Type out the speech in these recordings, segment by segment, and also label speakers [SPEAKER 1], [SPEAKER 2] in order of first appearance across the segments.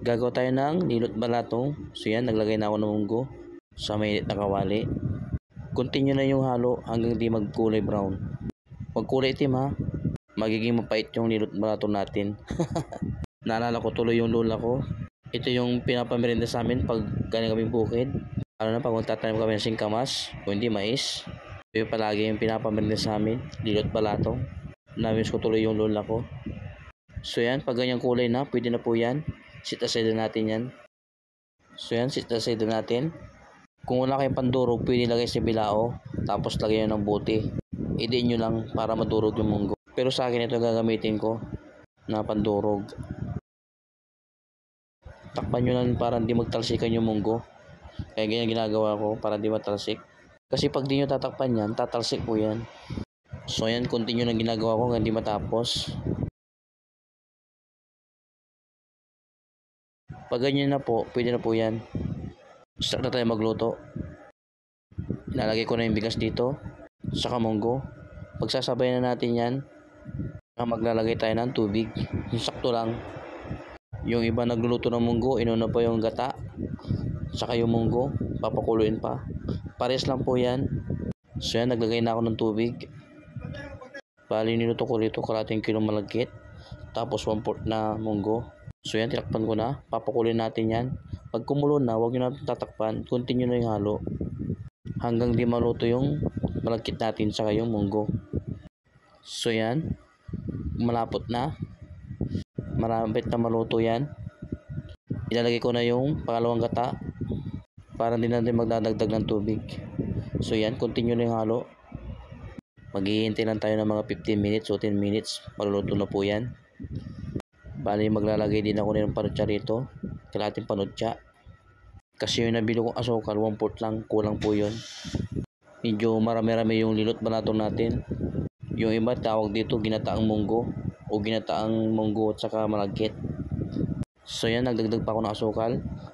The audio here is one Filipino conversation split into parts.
[SPEAKER 1] Gagawa tayo ng nilot balatong. So yan, naglagay na ako ng munggo sa mainit na kawali. Continue na yung halo hanggang di magkulay brown. Magkulay itim ha, magiging mapait yung nilot balatong natin. Naalala ko tuloy yung lola ko. Ito yung pinapamerinda sa amin pag galing kami bukid. Ano na, pag magtatanim kami ng singkamas o hindi mais. Ito yung palagi yung pinapamerinda sa amin, nilot balatong. Namiss ko tuloy yung lola ko. So yan, pag ganyang kulay na, pwede na po yan. Sit aside natin yan. So yan, sit aside natin. Kung wala kayong pandurog, pwede lagay sa bilao. Tapos lagay nyo ng buti. Idiin nyo lang para madurog yung munggo. Pero sa akin ito gagamitin ko na pandurog. Takpan nyo lang para hindi magtalsikan yung munggo. Kaya ganyan ginagawa ko para hindi matalsik. Kasi pag di nyo tatakpan yan, tatalsik po yan. So yan, continue na ginagawa ko hanggang di matapos. Pag ganyan na po, pwede na po yan. Start na tayo magluto. Ilalagay ko na yung bigas dito. Saka munggo. Pagsasabayan na natin yan. Maglalagay tayo ng tubig. Sakto lang. Yung iba nagluluto ng munggo, inuna pa yung gata. Saka yung munggo, papakuluin pa. Pares lang po yan. So yan, naglagay na ako ng tubig. Bali, niluto ko rito kalating kilong malagkit. Tapos 1/4 na munggo. So yan, tinakpan ko na. Papakulin natin yan. Pag kumulo na, huwag nyo natin tatakpan. Continue na yung halo. Hanggang di maluto yung malagkit natin saka yung munggo. So yan, malapot na. Marapit na maluto yan. Ilalagay ko na yung pangalawang gata para hindi natin magdadagdag ng tubig. So yan, continue na yung halo. Maghihintay lang tayo ng mga 15 minutes o 10 minutes. Maluluto na po yan. Bali, maglalagay din ako ng panutsa rito. Kalating panutsa. Kasi yung nabili kong asukal, 1/4 lang. Kulang po yun. Medyo marami-rami yung nilot balatong natin. Yung iba tawag dito ginataang munggo o ginataang munggo at saka malagkit. So yan, nagdagdag pa ako ng asukal.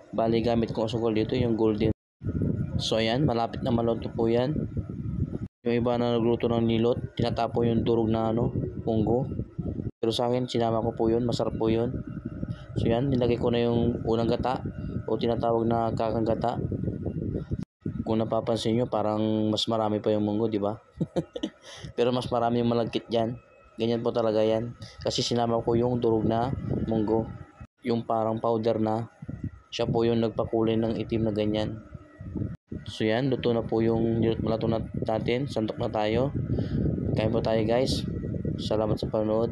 [SPEAKER 1] Bali, gamit kong asukal dito yung golden. So yan, malapit na maluto po yan. Yung iba na nagluto ng nilot, tinatapo yung durog na munggo. Pero sa akin, sinama ko po yun. Masarap po yun. So yan, nilagay ko na yung unang gata o tinatawag na kakang gata. Kung napapansin nyo, parang mas marami pa yung munggo, di ba? Pero mas marami yung malagkit dyan. Ganyan po talaga yan. Kasi sinama ko yung durog na munggo. Yung parang powder na. Siya po yung nagpakulay ng itim na ganyan. So yan, luto na po yung nilot balatong natin. Santok na tayo. Kain po tayo guys. Salamat sa panonood.